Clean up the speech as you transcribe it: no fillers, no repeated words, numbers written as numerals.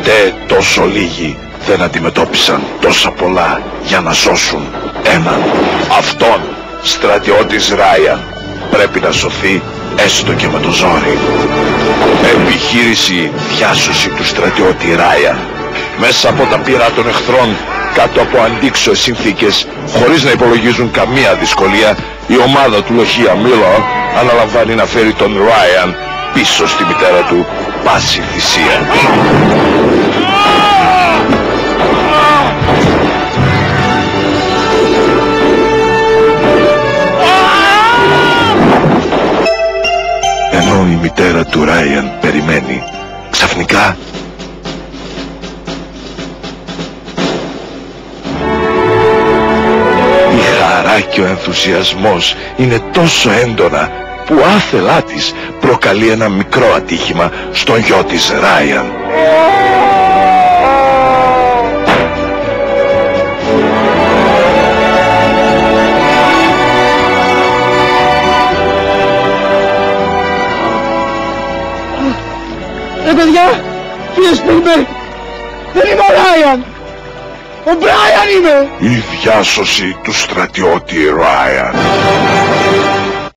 Ποτέ τόσο λίγοι δεν αντιμετώπισαν τόσα πολλά για να σώσουν έναν. Αυτόν, στρατιώτης Ράιαν, πρέπει να σωθεί έστω και με το ζόρι. Επιχείρηση διάσωση του στρατιώτη Ράιαν. Μέσα από τα πυρά των εχθρών, κάτω από αντίξωες συνθήκες, χωρίς να υπολογίζουν καμία δυσκολία, η ομάδα του λοχεία Μίλο αναλαμβάνει να φέρει τον Ράιαν πίσω στη μητέρα του, πάση θυσία. Ενώ η μητέρα του Ράιαν περιμένει, ξαφνικά η χαρά και ο ενθουσιασμός είναι τόσο έντονα που άθελά της προκαλεί ένα μικρό ατύχημα στον γιο της Ράιαν. Παιδιά, κύριε Σπίλμπεργκ, δεν είμαι ο Ράιαν! Ο Μπράιαν είμαι! Η διάσωση του στρατιώτη Ράιαν.